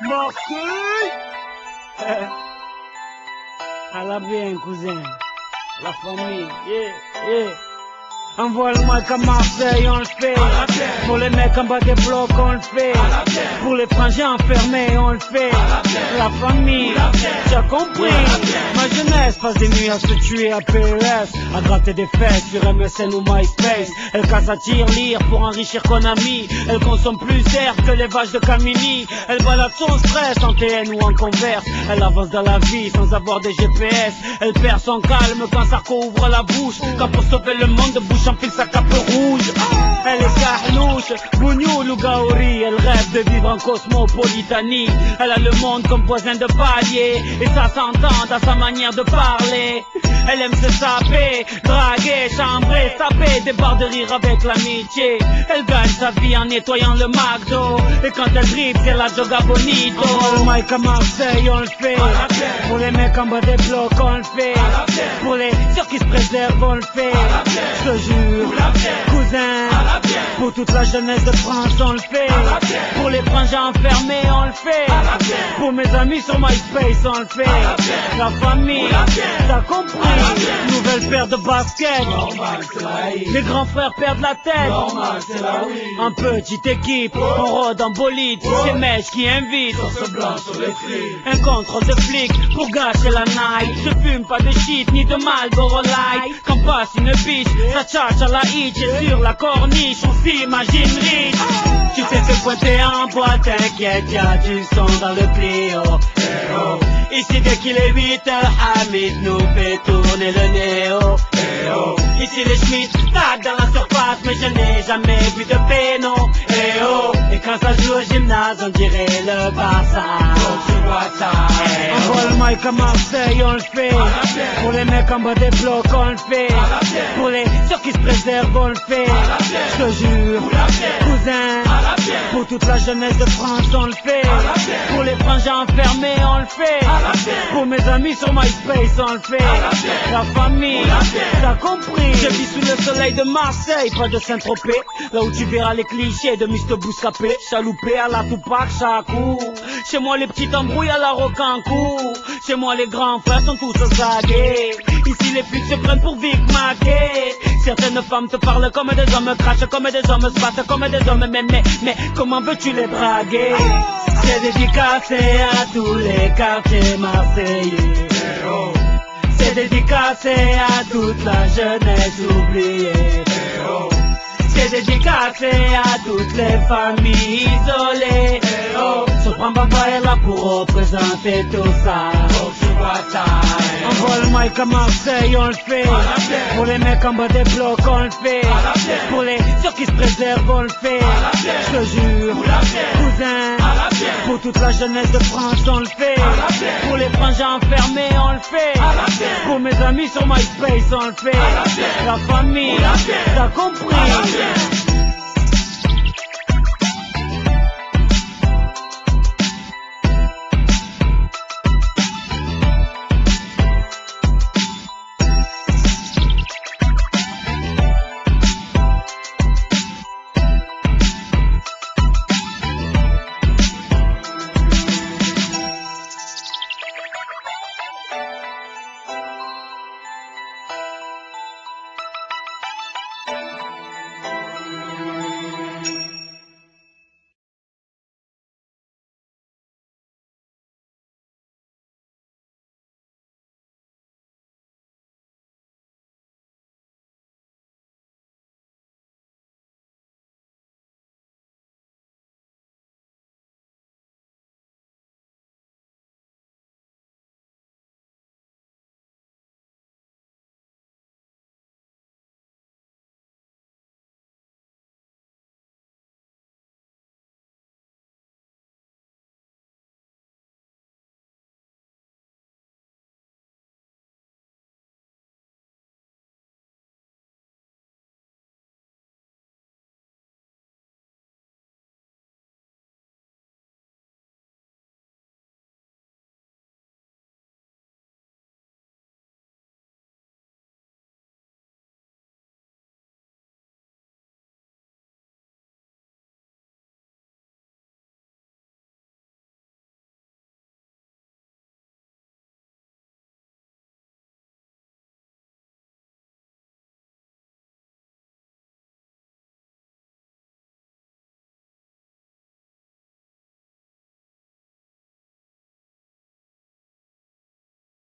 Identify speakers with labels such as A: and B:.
A: Marseille. À la bien, cousin. La famille, yeah. Envoie le mic à Marseille, on le fait. Pour les mecs en bas des blocs, on le fait. Pour les frangins enfermés, on le fait. La famille, t'as compris. Ma jeunesse passe des nuits à se tuer à PES, à gratter des fesses sur MSN ou MySpace. Elle casse à tir-lire pour enrichir Konami. Elle consomme plus d'air que les vaches de Camini. Elle balade son stress en TN ou en Converse. Elle avance dans la vie sans avoir des GPS. Elle perd son calme quand Sarko ouvre la bouche. Quand pour sauver le monde, bouche enfile sa cape rouge. Elle est carlouche, bougnoul ou gaori. Elle rêve de vivre en cosmopolitanie. Elle a le monde comme voisin de palier, et ça s'entend dans sa manière de parler. Elle aime se saper, draguer, chambrer, taper des barres de rire avec l'amitié. Elle gagne sa vie en nettoyant le McDo, et quand elle dribble c'est la joga bonito. Le mic à Marseille on le fait. Pour les mecs en bas des blocs on le fait. Pour les ceux qui se préservent on le fait. Je te jure, cousin, pour toute la jeunesse de France on le fait. Pour les frangins enfermés on le fait. Pour mes amis sur MySpace on le fait. La famille, t'as compris. Nouvelle paire de baskets. Les grands frères perdent la tête. En petite équipe, on rôde en bolide. C'est Mèche qui invite. Un contrôle de flic pour gâcher la night. Je fume pas de shit ni de Marlboro Light. Quand passe une biche, ça charge à la hitch. Et sur la corniche, on s'imagine riche. Tu t'es fait pointer en boîte, t'inquiète, y'a du son dans le Clio. Ici dès qu'il est 8h, Hamid nous fait tourner le néo. Ici les Schmitt tac dans la surface, mais je n'ai jamais vu de péno. Et quand ça joue au gymnase, on dirait le Barça. Envoie le mic à Marseille, on le fait. Pour les mecs en bas des blocs, on le fait. Pour les ceux qui se préservent, on le fait. Je te jure, cousin, pour toute la jeunesse de France, on le fait. Pour les frangins enfermés, on le fait. Pour mes amis sur MySpace, on le fait. La famille, t'as compris. Je vis sous le soleil de Marseille, pas de Saint-Tropez. Là où tu verras les clichés de Mr. Bouscapé. Chaloupé à la Tupac, Chakou. Chez moi les petites embrouilles à la Rocancourt. Chez moi les grands frères sont tous zagués. Ici les putes se prennent pour Vic Mackey. Certaines femmes te parlent comme des hommes, crachent comme des hommes, se battent comme des hommes. Mais comment veux-tu les draguer? C'est dédicacé à tous les quartiers marseillais. C'est dédicacé à toute la jeunesse oubliée. C'est dédicacé à toutes les familles isolées. Sopran Baba est là pour représenter tout ça. Envoie le mic à Marseille, on le fait. Pour les mecs en bas des blocs, on le fait. Pour les ceux qui se préservent, on le fait. Je te jure, cousin, pour toute la jeunesse de France, on le fait. Pour les frangins enfermés, on le fait. Pour mes amis sur MySpace, on le fait. La famille, t'as compris.